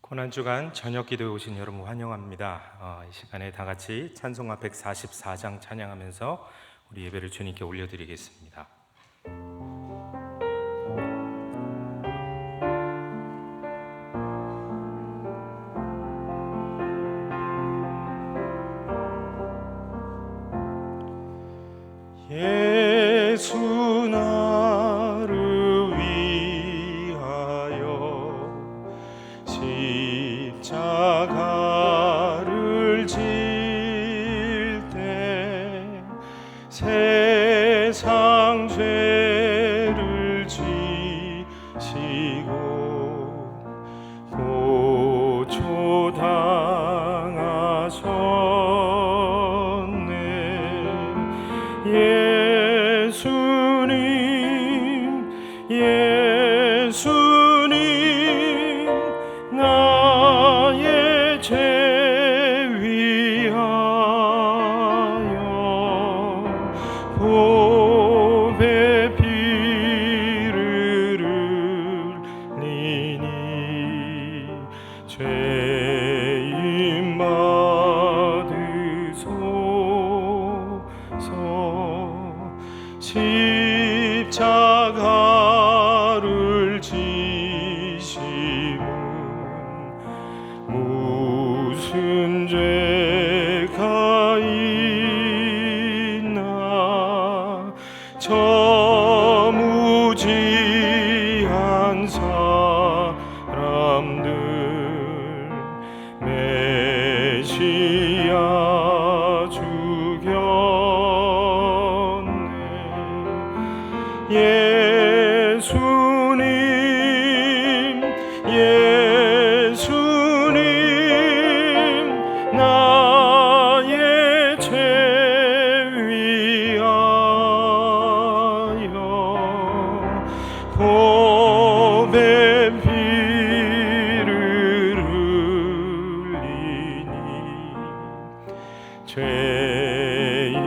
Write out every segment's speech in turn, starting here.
고난주간 저녁기도에 오신 여러분 환영합니다. 이 시간에 다 같이 찬송가 144장 찬양하면서 우리 예배를 주님께 올려드리겠습니다. 예수 나를 위하여 십자가를 질 때 세상 죄를 지시고 고초 당하셨네. 예수님 나의 죄 위하여 보배 피를 흘리니 죄인 받으소서. 십자가를 지심은 무슨 죄가 있나. 저 무지한 사람들 메시아 죽였네. 예수님 나의 죄 위하여 보배 피를 흘리니 죄인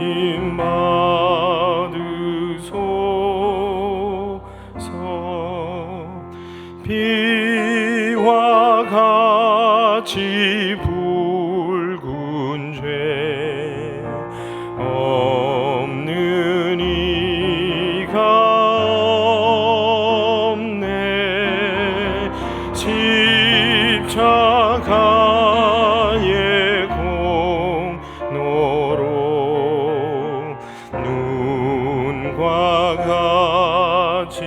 비와 같이 붉은 죄 없는 이가 없네. 십자가의 공로로 눈과 같이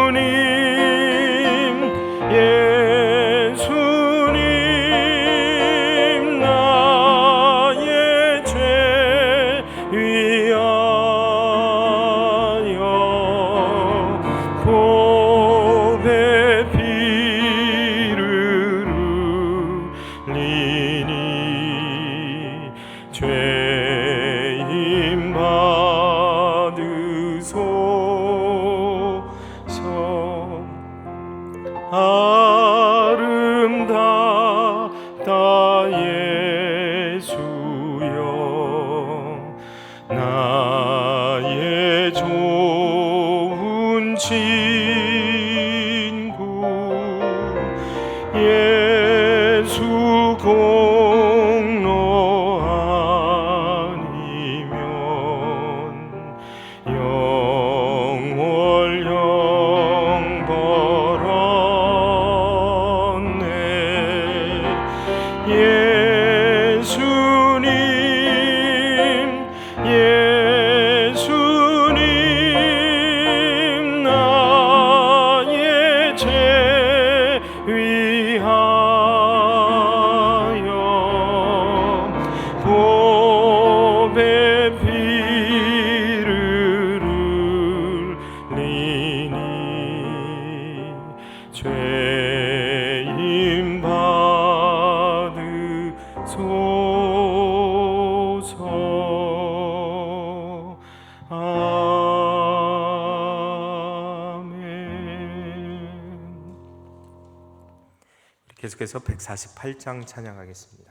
예수님 나의 죄 위하여 보배 피를 흘리니 죄인 받으소서. 아름답다 예수여 나의 좋은 친구. 예수 공로 아니면 영원령 벌었네. 예수님 나의 죄 위하여 보배 피를 흘리니 죄인 받으소서. 아멘. 계속해서 148장 찬양하겠습니다.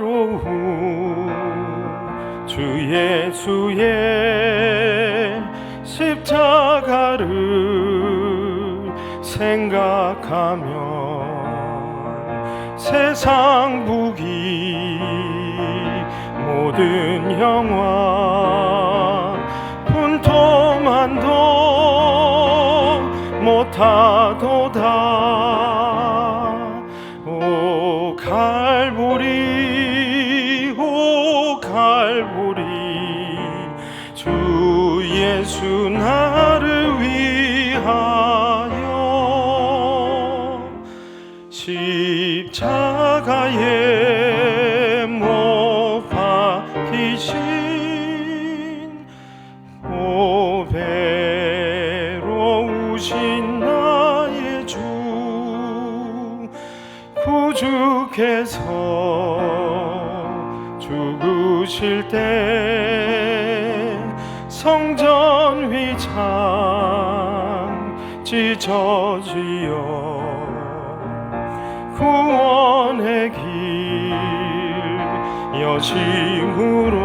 괴로움 주 예수의 십자가를 생각하면 세상 부귀 모든 영화 분토만도 못하도다. 오 갈보리 오 갈보리 주 예수 나를 위하여 십자가에 못 박히신 오 배로우신 나의 주 구주께서 죽으실 때 성전 위장 찢어지어 구원의 길 여심으로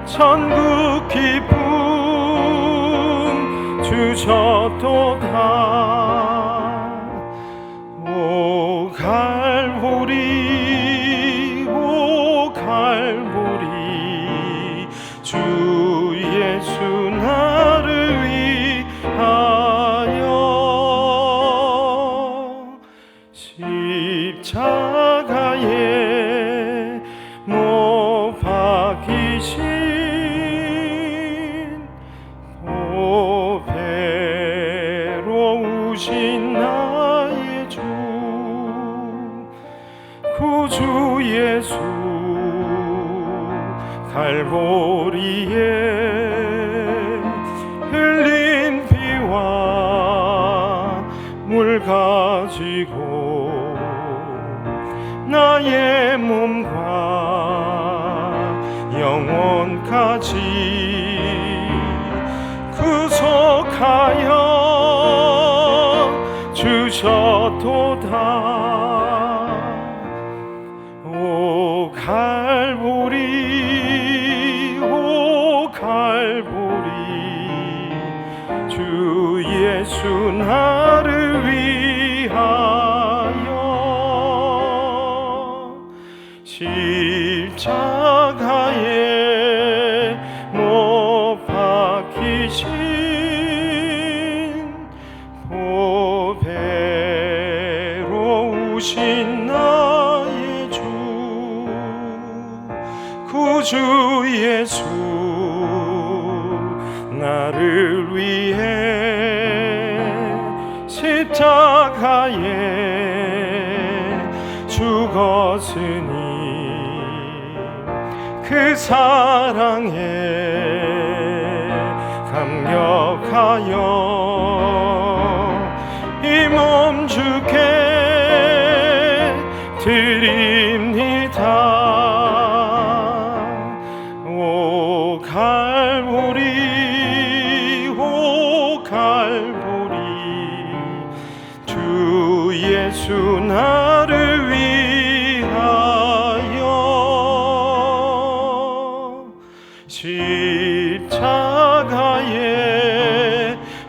천국 기쁨 주셨도다. 오 갈보리 오 갈보리 주 예수 나를 위하여 십자가에 못 박히신 오 배로우신 나의 주 구주 예수 갈보리에 흘린 피와 물 가지고 나의 몸과 영혼까지 구속하여 주셨도다. 오 갈보리 오 갈보리 주 예수 나를 위하여 십자가에 못 박히신 오 배로우신 나의 주 구주 예수 나를 위해 십자가에 죽었으니 그 사랑에 감격하여 이 몸 주께 드립니다. 오 갈보리 오 갈보리 주 예수 나를 위하여 십자가에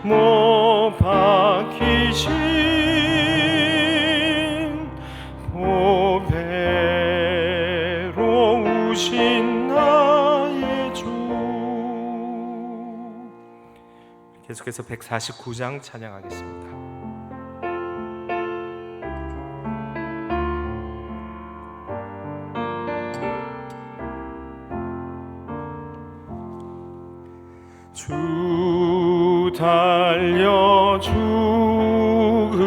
못 박히신 오 배로우신 나의 주. 계속해서 149장 찬양하겠습니다. 주 달려 죽은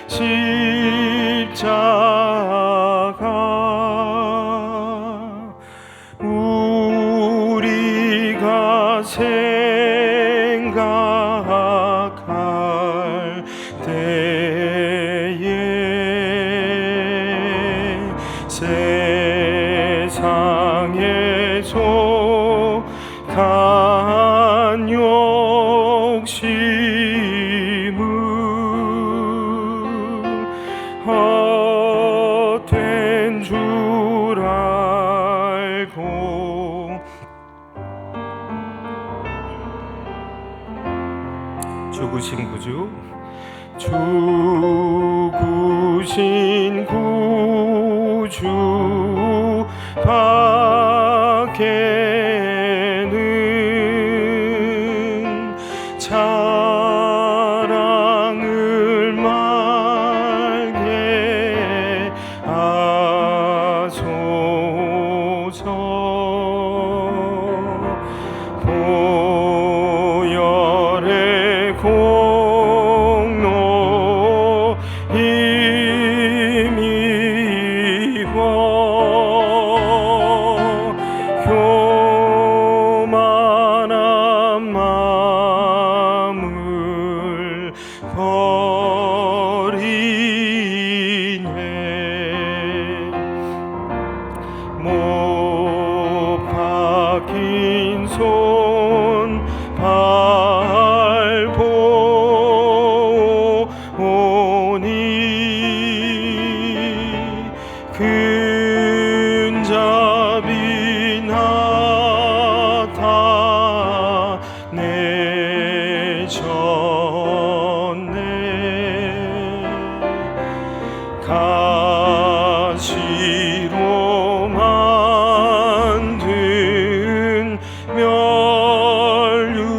십자가 우리가 생각할 때에 세상에서 간 욕심은 헛된 죽으신 구주, 죽으신 구주 밖에는 자랑을 말게 하소서. 보혈의 공로 힘입어 교만한 마음을 버리네. 못 박힌 손 밟고 오니 근잡이 나타내셨네. 가시로 만든 멸류관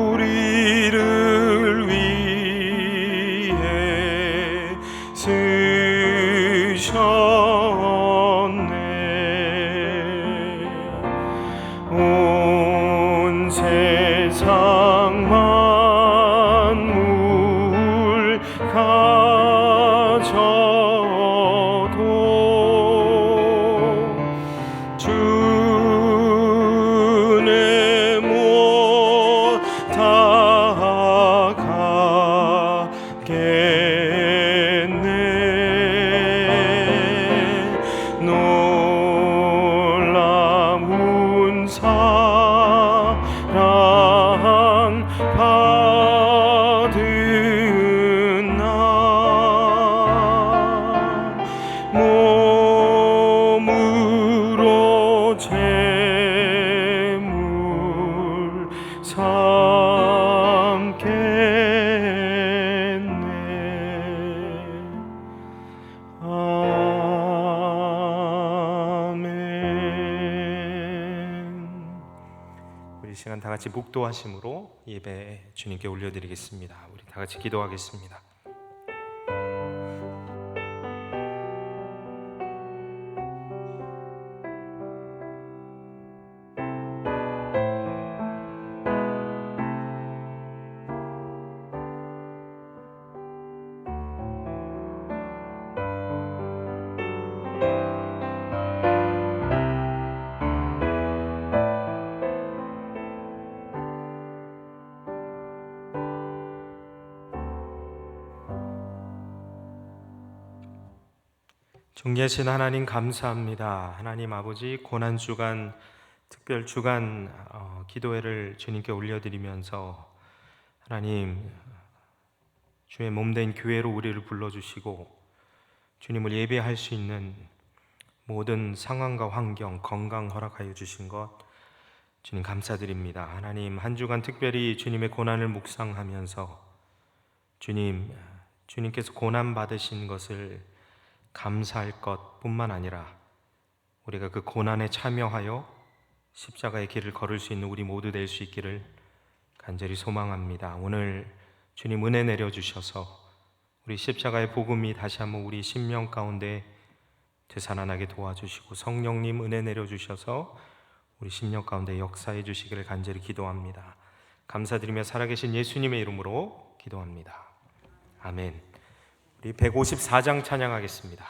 우리를 위해 쓰셨네. 온 세상 만물 가져도 주내 못 다가겠네. 놀라운 사랑 받은 나 몸으로 제물 삼겠네. 아멘. 우리 시간 다 같이 묵도하심으로 예배 주님께 올려드리겠습니다. 우리 다 같이 기도하겠습니다. 존귀하신 하나님 감사합니다. 하나님 아버지, 고난주간 특별주간 기도회를 주님께 올려드리면서 하나님 주의 몸된 교회로 우리를 불러주시고 주님을 예배할 수 있는 모든 상황과 환경, 건강 허락하여 주신 것 주님 감사드립니다. 하나님 한 주간 특별히 주님의 고난을 묵상하면서 주님께서 고난 받으신 것을 감사할 것뿐만 아니라 우리가 그 고난에 참여하여 십자가의 길을 걸을 수 있는 우리 모두 될 수 있기를 간절히 소망합니다. 오늘 주님 은혜 내려주셔서 우리 십자가의 복음이 다시 한번 우리 심령 가운데 되살아나게 도와주시고 성령님 은혜 내려주셔서 우리 심령 가운데 역사해 주시기를 간절히 기도합니다. 감사드리며 살아계신 예수님의 이름으로 기도합니다. 아멘. 우리 154장 찬양하겠습니다.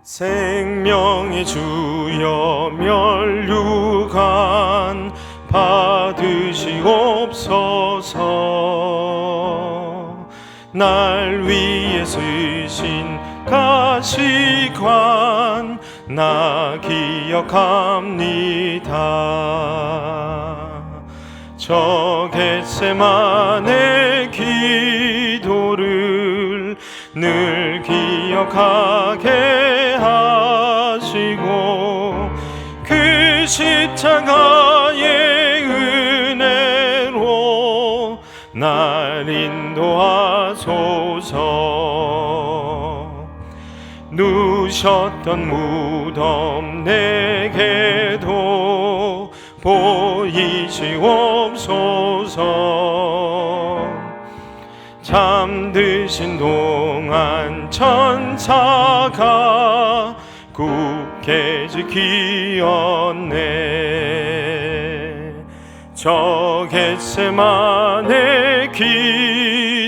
생명의 주여 멸류관 받으시옵소서. 날 위해 쓰신 가시관 나 기억합니다. 저 겟세마네 기도를 늘 기억하게 하시고 그 십자가의 은혜로 날 인도하소서. 누셨던 무덤 내게도 보이시옵소서. 잠드신 동안 천사가 굳게 지키었네. 저 겟세마네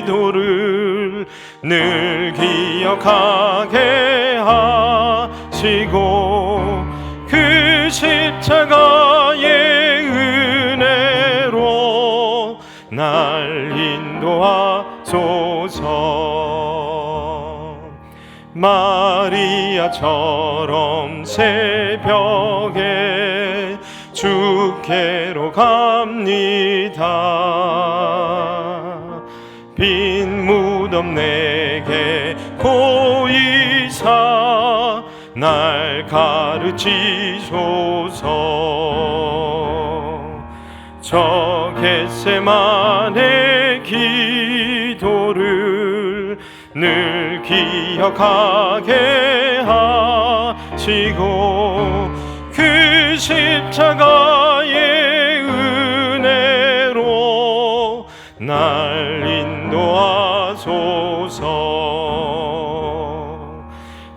기도를 늘 기억하게 하시고 그 십자가의 은혜로 날 인도하소서. 마리아처럼 새벽에 주께로 갑니다. 빈 무덤 내게 보이사 날 가르치소서. 저 겟세마네 기도를 늘 기억하게 하시고 그 십자가의 은혜로 날 인도하소서.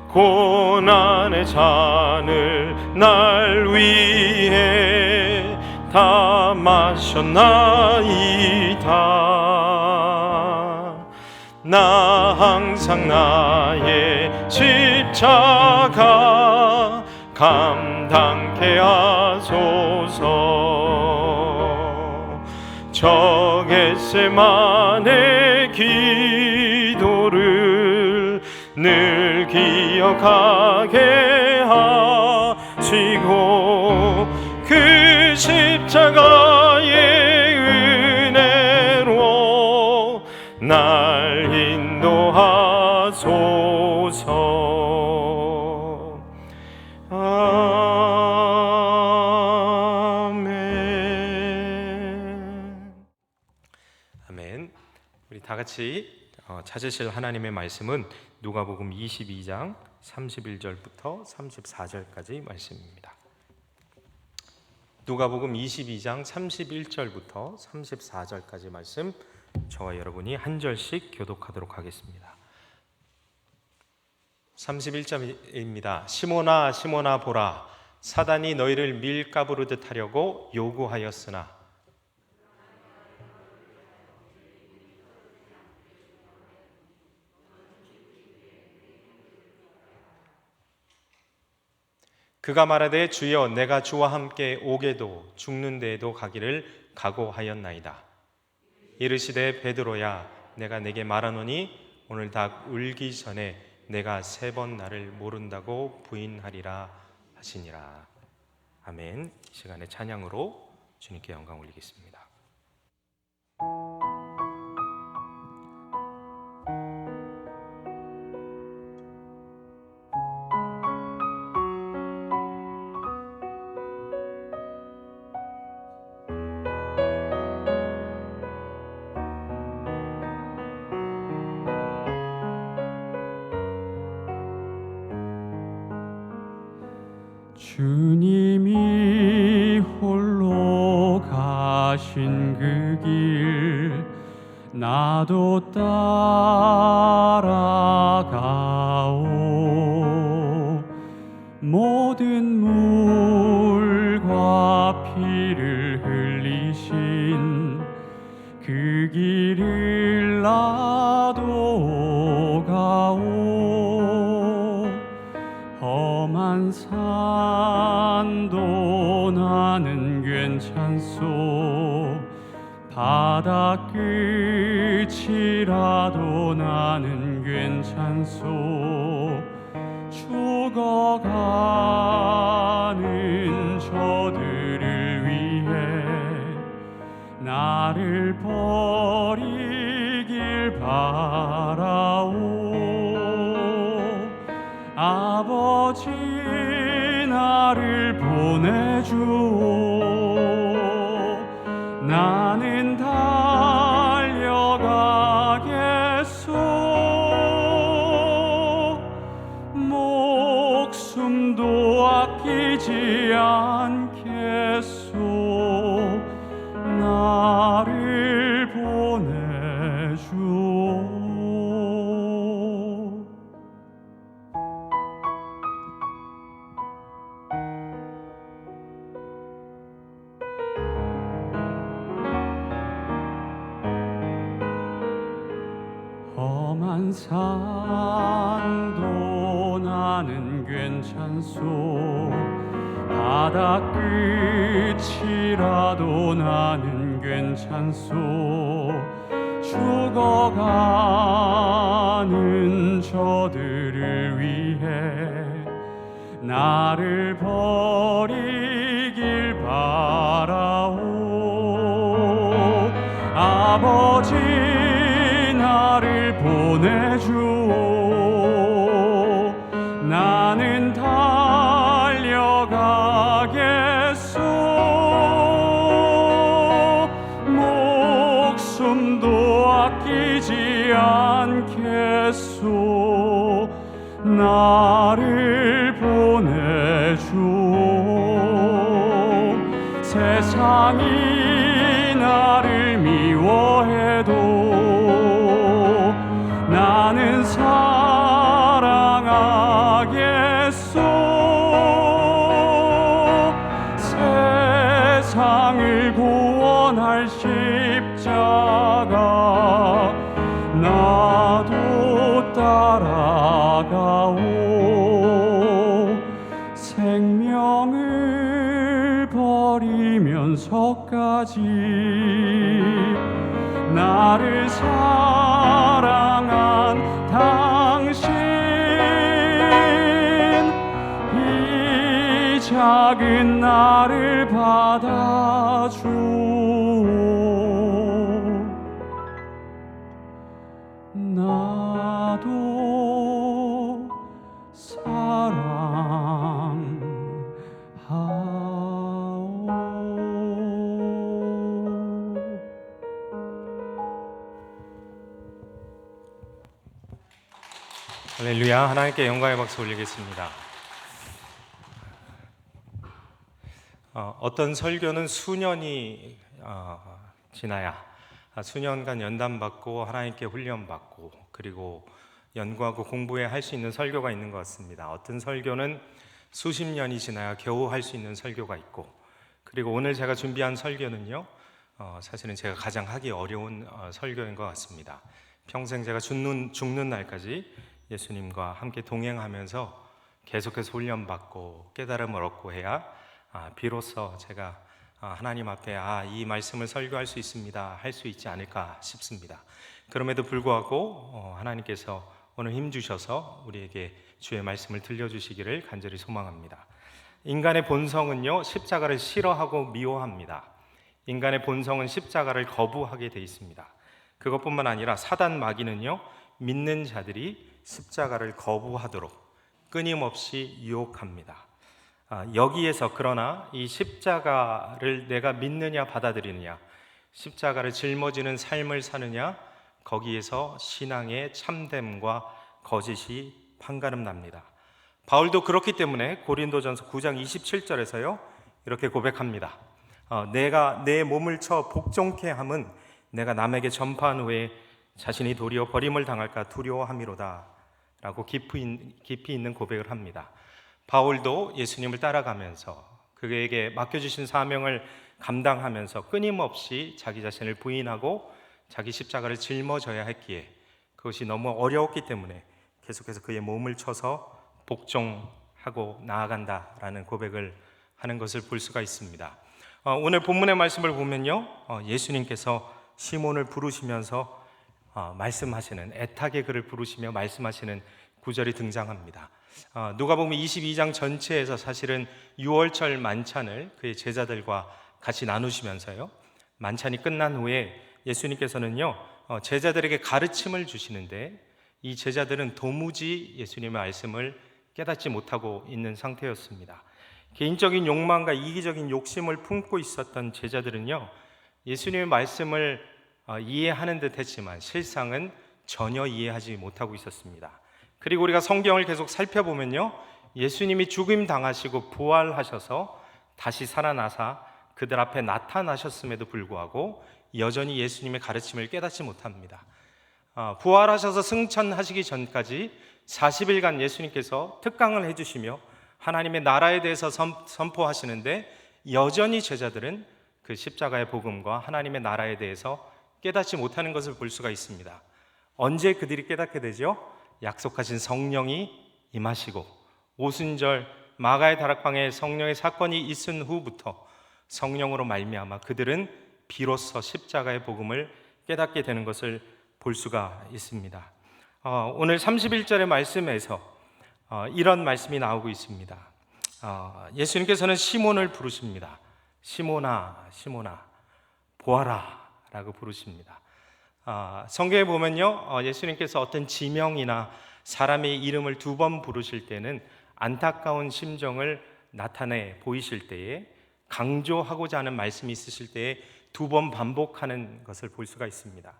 고난의 잔을 날 위해 다 마셨나이다. 나 항상 나의 십자가 감당케 하소서. 저 겟세마네 기도를 늘 기억하게 하시고 그 십자가의 은혜로 날 인도하소서. 아멘. 아멘. 우리 다 같이 찾으실 하나님의 말씀은 누가복음 22장 31절부터 34절까지 말씀입니다. 누가복음 22장 31절부터 34절까지 말씀 저와 여러분이 한 절씩 교독하도록 하겠습니다. 31절입니다. 시몬아 시몬아 보라, 사단이 너희를 밀가부르듯 하려고 요구하였으나 그가 말하되 주여 내가 주와 함께 오게도 죽는 데에도 가기를 각오하였나이다. 이르시되 베드로야 내가 내게 말하노니 오늘 닭 울기 전에 내가 3번 나를 모른다고 부인하리라 하시니라. 아멘. 이 시간에 찬양으로 주님께 영광 올리겠습니다. 주님이 홀로 가신 그 길 나도 따라가오. 모든 물과 피를 흘리신 그 길을 나도 가오. 험한 산도 나는 괜찮소. 바다 끝이라도 나는 괜찮소. 죽어가는 저들을 위해 보내주오. 나는 달려가겠소. 목숨도 아끼지 않겠소. 나를 보내주오. 험한 산도 나는 괜찮소. 바다 끝이라도 나는 괜찮소. 죽어가는 저들을 위해 나를 버리길 바라오. 아버지 나를 보내주오. 나는 달려가겠소. 목숨도 아끼지 않겠소. 나를 보내주오. 세상이 나를 미워해도 나는 사랑하겠소. 세상을 구원할 십자가 나도 따라가오. 생명을 버리면서까지 나를 사랑한 당신, 이 작은 나를 받아주오. 나도 사랑하오. 할렐루야. 하나님께 영광의 박수 올리겠습니다. 어떤 설교는 수년이 지나야 수년간 연단받고 하나님께 훈련받고 그리고 연구하고 공부해 할 수 있는 설교가 있는 것 같습니다. 어떤 설교는 수십 년이 지나야 겨우 할 수 있는 설교가 있고, 그리고 오늘 제가 준비한 설교는요, 사실은 제가 가장 하기 어려운 설교인 것 같습니다. 평생 제가 죽는 날까지 예수님과 함께 동행하면서 계속해서 훈련받고 깨달음을 얻고 해야 비로소 제가 하나님 앞에 이 말씀을 설교할 수 있습니다, 할 수 있지 않을까 싶습니다. 그럼에도 불구하고 하나님께서 오늘 힘주셔서 우리에게 주의 말씀을 들려주시기를 간절히 소망합니다. 인간의 본성은요, 십자가를 싫어하고 미워합니다. 인간의 본성은 십자가를 거부하게 돼 있습니다. 그것뿐만 아니라 사단 마귀는요, 믿는 자들이 십자가를 거부하도록 끊임없이 유혹합니다. 여기에서 그러나 이 십자가를 내가 믿느냐 받아들이느냐, 십자가를 짊어지는 삶을 사느냐, 거기에서 신앙의 참됨과 거짓이 판가름 납니다. 바울도 그렇기 때문에 고린도전서 9장 27절에서요 이렇게 고백합니다. 내가 내 몸을 쳐 복종케 함은 내가 남에게 전파한 후에 자신이 도리어 버림을 당할까 두려워함이로다 라고 깊이 있는 고백을 합니다. 바울도 예수님을 따라가면서 그에게 맡겨주신 사명을 감당하면서 끊임없이 자기 자신을 부인하고 자기 십자가를 짊어져야 했기에 그것이 너무 어려웠기 때문에 계속해서 그의 몸을 쳐서 복종하고 나아간다라는 고백을 하는 것을 볼 수가 있습니다. 오늘 본문의 말씀을 보면요, 예수님께서 시몬을 부르시면서 말씀하시는, 애타게 그를 부르시며 말씀하시는 구절이 등장합니다. 누가복음 22장 전체에서 사실은 유월절 만찬을 그의 제자들과 같이 나누시면서요, 만찬이 끝난 후에 예수님께서는요 제자들에게 가르침을 주시는데 이 제자들은 도무지 예수님의 말씀을 깨닫지 못하고 있는 상태였습니다. 개인적인 욕망과 이기적인 욕심을 품고 있었던 제자들은요, 예수님의 말씀을 이해하는 듯 했지만 실상은 전혀 이해하지 못하고 있었습니다. 그리고 우리가 성경을 계속 살펴보면요, 예수님이 죽임 당하시고 부활하셔서 다시 살아나사 그들 앞에 나타나셨음에도 불구하고 여전히 예수님의 가르침을 깨닫지 못합니다. 부활하셔서 승천하시기 전까지 40일간 예수님께서 특강을 해주시며 하나님의 나라에 대해서 선포하시는데 여전히 제자들은 그 십자가의 복음과 하나님의 나라에 대해서 깨닫지 못하는 것을 볼 수가 있습니다. 언제 그들이 깨닫게 되죠? 약속하신 성령이 임하시고 오순절 마가의 다락방에 성령의 사건이 있은 후부터 성령으로 말미암아 그들은 비로소 십자가의 복음을 깨닫게 되는 것을 볼 수가 있습니다. 오늘 31절의 말씀에서 이런 말씀이 나오고 있습니다. 예수님께서는 시몬을 부르십니다. 시몬아, 시몬아, 보아라 라고 부르십니다. 성경에 보면요, 예수님께서 어떤 지명이나 사람의 이름을 두 번 부르실 때는 안타까운 심정을 나타내 보이실 때에, 강조하고자 하는 말씀이 있으실 때에 두 번 반복하는 것을 볼 수가 있습니다.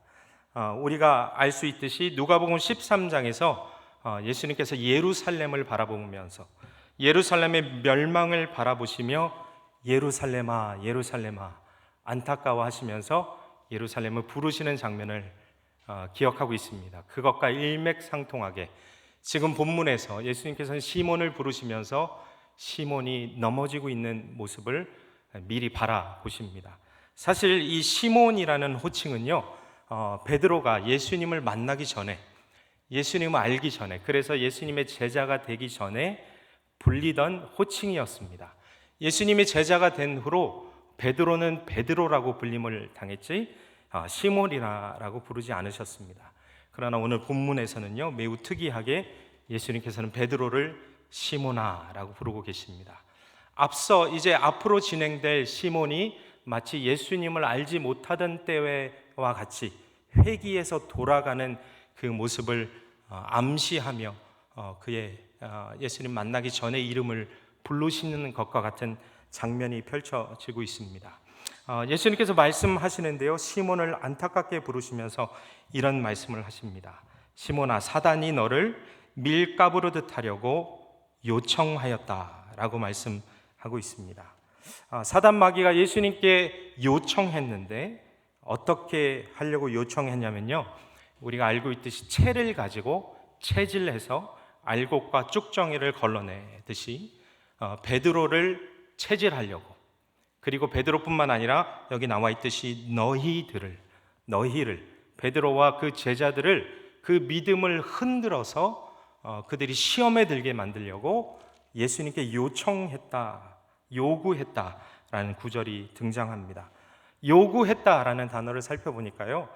우리가 알 수 있듯이 누가복음 13장에서 예수님께서 예루살렘을 바라보면서 예루살렘의 멸망을 바라보시며 예루살렘아, 예루살렘아 안타까워하시면서 예루살렘을 부르시는 장면을 기억하고 있습니다. 그것과 일맥상통하게 지금 본문에서 예수님께서는 시몬을 부르시면서 시몬이 넘어지고 있는 모습을 미리 바라보십니다. 사실 이 시몬이라는 호칭은요, 베드로가 예수님을 만나기 전에, 예수님을 알기 전에, 그래서 예수님의 제자가 되기 전에 불리던 호칭이었습니다. 예수님의 제자가 된 후로 베드로는 베드로라고 불림을 당했지 시몬이라고 부르지 않으셨습니다. 그러나 오늘 본문에서는요, 매우 특이하게 예수님께서는 베드로를 시몬아라고 부르고 계십니다. 앞서 이제 앞으로 진행될 시몬이 마치 예수님을 알지 못하던 때와 같이 회귀에서 돌아가는 그 모습을 암시하며 그의 예수님 만나기 전에 이름을 부르시는 것과 같은 장면이 펼쳐지고 있습니다. 예수님께서 말씀하시는데요, 시몬을 안타깝게 부르시면서 이런 말씀을 하십니다. 시몬아, 사단이 너를 밀가부르듯 하려고 요청하였다라고 말씀하고 있습니다. 사단 마귀가 예수님께 요청했는데 어떻게 하려고 요청했냐면요, 우리가 알고 있듯이 채를 가지고 채질해서 알곡과 쭉정이를 걸러내듯이 베드로를 채질하려고, 그리고 베드로뿐만 아니라 여기 나와 있듯이 너희를 베드로와 그 제자들을, 그 믿음을 흔들어서 그들이 시험에 들게 만들려고 예수님께 요구했다라는 구절이 등장합니다. 요구했다라는 단어를 살펴보니까요,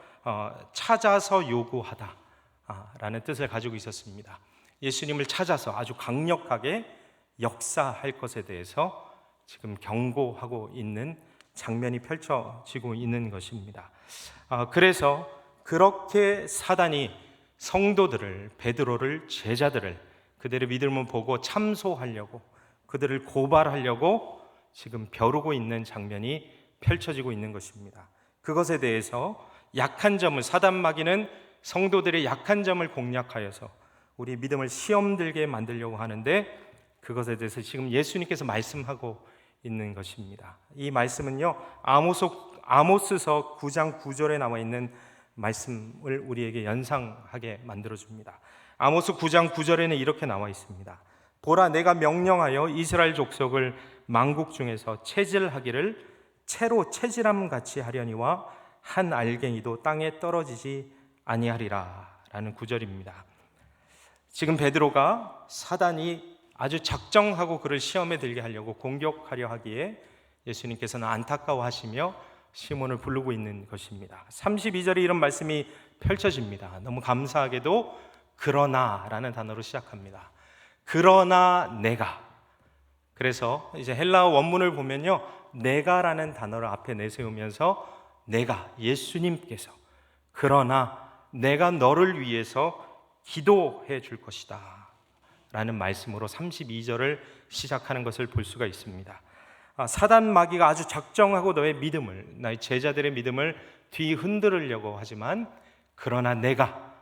찾아서 요구하다라는 뜻을 가지고 있었습니다. 예수님을 찾아서 아주 강력하게 역사할 것에 대해서 지금 경고하고 있는 장면이 펼쳐지고 있는 것입니다. 그래서 그렇게 사단이 성도들을, 베드로를, 제자들을, 그들의 믿음을 보고 참소하려고, 그들을 고발하려고 지금 벼르고 있는 장면이 펼쳐지고 있는 것입니다. 그것에 대해서 약한 점을, 사단 마귀는 성도들의 약한 점을 공략하여서 우리 믿음을 시험 들게 만들려고 하는데, 그것에 대해서 지금 예수님께서 말씀하고 있는 것입니다. 이 말씀은요, 아모스서 9장 9절에 나와 있는 말씀을 우리에게 연상하게 만들어줍니다. 아모스 9장 9절에는 이렇게 나와 있습니다. 보라, 내가 명령하여 이스라엘 족속을 만국 중에서 채질하기를 채로 채질함 같이 하려니와 한 알갱이도 땅에 떨어지지 아니하리라 라는 구절입니다. 지금 베드로가 사단이 아주 작정하고 그를 시험에 들게 하려고 공격하려 하기에 예수님께서는 안타까워하시며 시몬을 부르고 있는 것입니다. 32절에 이런 말씀이 펼쳐집니다. 너무 감사하게도 그러나라는 단어로 시작합니다. 그러나 내가. 그래서 이제 헬라어 원문을 보면요, 내가라는 단어를 앞에 내세우면서 내가, 예수님께서, 그러나 내가 너를 위해서 기도해 줄 것이다 라는 말씀으로 32절을 시작하는 것을 볼 수가 있습니다. 사단 마귀가 아주 작정하고 나의 제자들의 믿음을 뒤흔들으려고 하지만 그러나 내가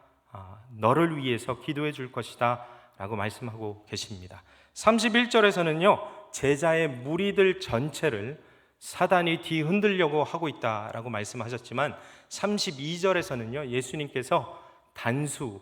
너를 위해서 기도해 줄 것이다 라고 말씀하고 계십니다. 31절에서는요, 제자의 무리들 전체를 사단이 뒤흔들려고 하고 있다라고 말씀하셨지만 32절에서는요, 예수님께서 단수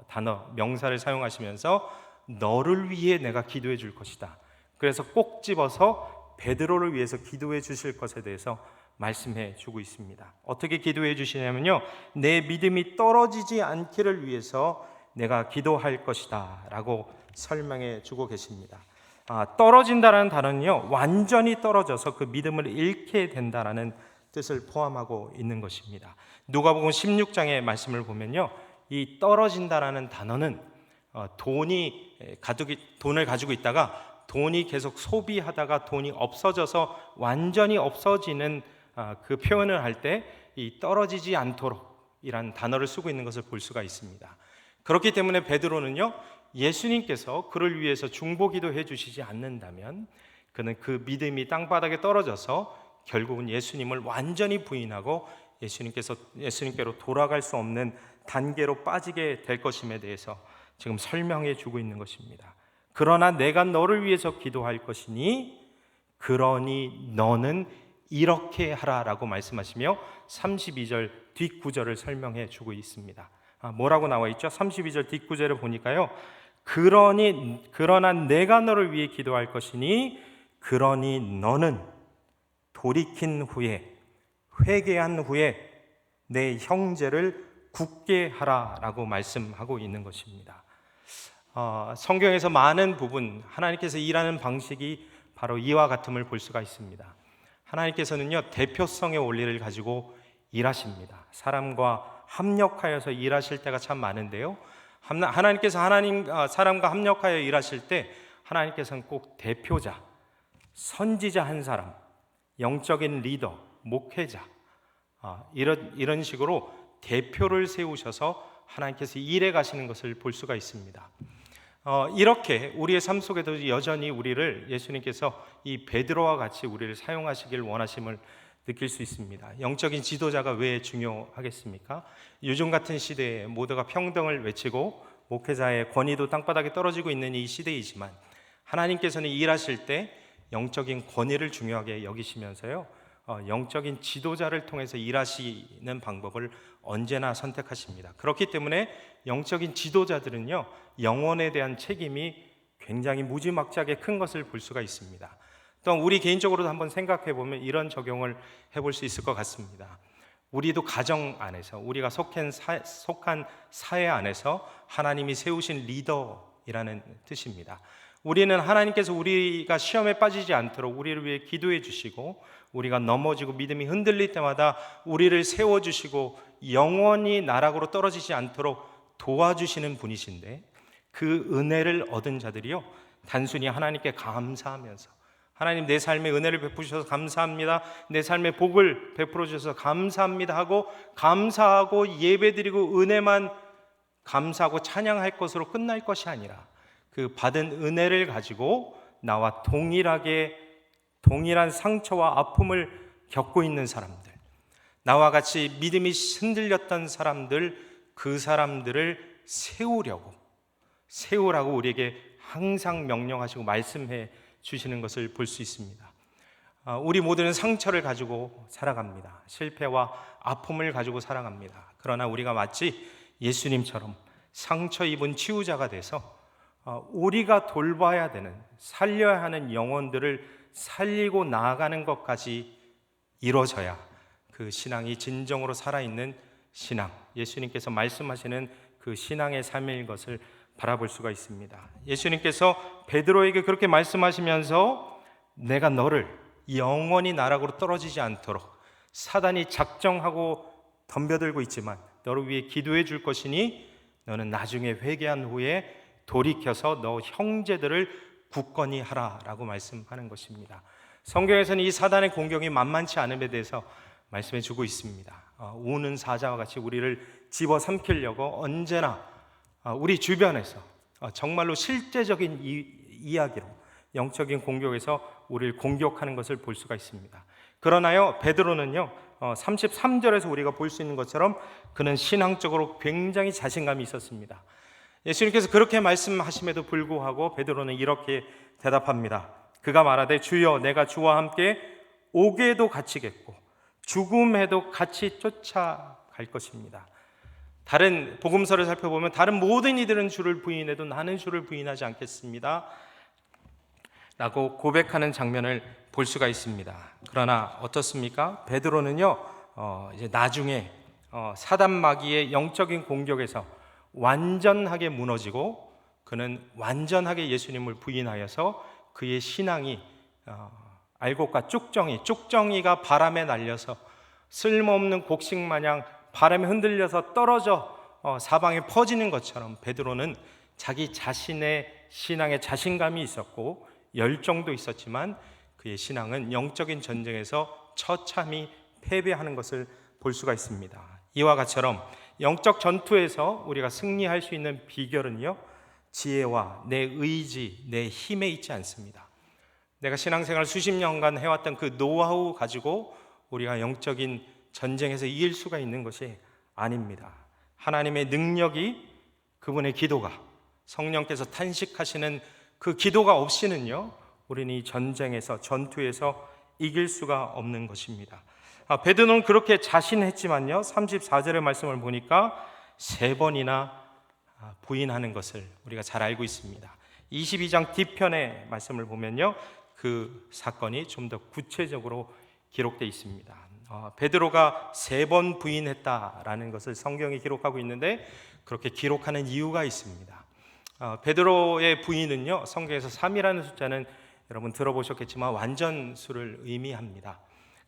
단어 명사를 사용하시면서 너를 위해 내가 기도해 줄 것이다. 그래서 꼭 집어서 베드로를 위해서 기도해 주실 것에 대해서 말씀해 주고 있습니다. 어떻게 기도해 주시냐면요, 내 믿음이 떨어지지 않기를 위해서 내가 기도할 것이다 라고 설명해 주고 계십니다. 떨어진다라는 단어는요, 완전히 떨어져서 그 믿음을 잃게 된다라는 뜻을 포함하고 있는 것입니다. 누가복음 16장의 말씀을 보면요, 이 떨어진다라는 단어는 돈을 가지고 있다가 돈이 계속 소비하다가 돈이 없어져서 완전히 없어지는 그 표현을 할 때 이 떨어지지 않도록 이란 단어를 쓰고 있는 것을 볼 수가 있습니다. 그렇기 때문에 베드로는요, 예수님께서 그를 위해서 중보기도 해주시지 않는다면 그는 그 믿음이 땅바닥에 떨어져서 결국은 예수님을 완전히 부인하고 예수님께로 돌아갈 수 없는 단계로 빠지게 될 것임에 대해서 지금 설명해 주고 있는 것입니다. 그러나 내가 너를 위해서 기도할 것이니 그러니 너는 이렇게 하라라고 말씀하시며 32절 뒷구절을 설명해 주고 있습니다. 뭐라고 나와 있죠? 32절 뒷구절을 보니까요, 그러나 내가 너를 위해 기도할 것이니 그러니 너는 돌이킨 후에 회개한 후에 내 형제를 굳게 하라라고 말씀하고 있는 것입니다. 성경에서 많은 부분 하나님께서 일하는 방식이 바로 이와 같음을 볼 수가 있습니다. 하나님께서는요, 대표성의 원리를 가지고 일하십니다. 사람과 합력하여서 일하실 때가 참 많은데요, 하나님께서 사람과 합력하여 일하실 때 하나님께서는 꼭 대표자, 선지자 한 사람, 영적인 리더, 목회자, 이런 식으로 대표를 세우셔서 하나님께서 일해 가시는 것을 볼 수가 있습니다. 이렇게 우리의 삶 속에도 여전히 우리를 예수님께서 이 베드로와 같이 우리를 사용하시길 원하심을 느낄 수 있습니다. 영적인 지도자가 왜 중요하겠습니까? 요즘 같은 시대에 모두가 평등을 외치고 목회자의 권위도 땅바닥에 떨어지고 있는 이 시대이지만 하나님께서는 일하실 때 영적인 권위를 중요하게 여기시면서요, 영적인 지도자를 통해서 일하시는 방법을 언제나 선택하십니다. 그렇기 때문에 영적인 지도자들은요, 영혼에 대한 책임이 굉장히 무지막지하게 큰 것을 볼 수가 있습니다. 또한 우리 개인적으로도 한번 생각해 보면 이런 적용을 해볼 수 있을 것 같습니다. 우리도 가정 안에서, 우리가 속한 사회 안에서 하나님이 세우신 리더이라는 뜻입니다. 우리는 하나님께서 우리가 시험에 빠지지 않도록 우리를 위해 기도해 주시고, 우리가 넘어지고 믿음이 흔들릴 때마다 우리를 세워주시고 영원히 나락으로 떨어지지 않도록 도와주시는 분이신데, 그 은혜를 얻은 자들이요, 단순히 하나님께 감사하면서 하나님, 내 삶에 은혜를 베푸셔서 감사합니다, 내 삶에 복을 베풀어 주셔서 감사합니다 하고 감사하고 예배드리고 은혜만 감사하고 찬양할 것으로 끝날 것이 아니라 그 받은 은혜를 가지고 나와 동일한 상처와 아픔을 겪고 있는 사람들, 나와 같이 믿음이 흔들렸던 사람들, 그 사람들을 세우라고 우리에게 항상 명령하시고 말씀해 주시는 것을 볼 수 있습니다. 우리 모두는 상처를 가지고 살아갑니다. 실패와 아픔을 가지고 살아갑니다. 그러나 우리가 마치 예수님처럼 상처 입은 치유자가 돼서 우리가 돌봐야 되는, 살려야 하는 영혼들을 살리고 나아가는 것까지 이루어져야 그 신앙이 진정으로 살아있는 신앙, 예수님께서 말씀하시는 그 신앙의 삶일 것을 바라볼 수가 있습니다. 예수님께서 베드로에게 그렇게 말씀하시면서 내가 너를 영원히 나락으로 떨어지지 않도록 사단이 작정하고 덤벼들고 있지만 너를 위해 기도해 줄 것이니 너는 나중에 회개한 후에 돌이켜서 너 형제들을 굳건히 하라라고 말씀하는 것입니다. 성경에서는 이 사단의 공격이 만만치 않음에 대해서 말씀해 주고 있습니다. 우는 사자와 같이 우리를 집어삼키려고 언제나 우리 주변에서 정말로 실제적인 이야기로 영적인 공격에서 우리를 공격하는 것을 볼 수가 있습니다. 그러나요, 베드로는요 33절에서 우리가 볼 수 있는 것처럼 그는 신앙적으로 굉장히 자신감이 있었습니다. 예수님께서 그렇게 말씀하심에도 불구하고 베드로는 이렇게 대답합니다. 그가 말하되 주여 내가 주와 함께 옥에도 갇히겠고 죽음에도 같이 쫓아갈 것입니다. 다른 복음서를 살펴보면 다른 모든 이들은 주를 부인해도 나는 주를 부인하지 않겠습니다 라고 고백하는 장면을 볼 수가 있습니다. 그러나 어떻습니까? 베드로는요 이제 나중에 사단 마귀의 영적인 공격에서 완전하게 무너지고 그는 완전하게 예수님을 부인하여서 그의 신앙이 알곡과 쭉정이가 바람에 날려서 쓸모없는 곡식 마냥 바람에 흔들려서 떨어져 사방에 퍼지는 것처럼 베드로는 자기 자신의 신앙에 자신감이 있었고 열정도 있었지만 그의 신앙은 영적인 전쟁에서 처참히 패배하는 것을 볼 수가 있습니다. 이와 같처럼 영적 전투에서 우리가 승리할 수 있는 비결은요 지혜와 내 의지, 내 힘에 있지 않습니다. 내가 신앙생활 수십 년간 해왔던 그 노하우 가지고 우리가 영적인 전쟁에서 이길 수가 있는 것이 아닙니다. 하나님의 능력이, 그분의 기도가, 성령께서 탄식하시는 그 기도가 없이는요 우리는 이 전쟁에서, 전투에서 이길 수가 없는 것입니다. 베드로는 그렇게 자신했지만요 34절의 말씀을 보니까 3번이나 부인하는 것을 우리가 잘 알고 있습니다. 22장 뒤편의 말씀을 보면요 그 사건이 좀 더 구체적으로 기록되어 있습니다. 베드로가 3번 부인했다라는 것을 성경이 기록하고 있는데 그렇게 기록하는 이유가 있습니다. 베드로의 부인은요 성경에서 3이라는 숫자는 여러분 들어보셨겠지만 완전수를 의미합니다.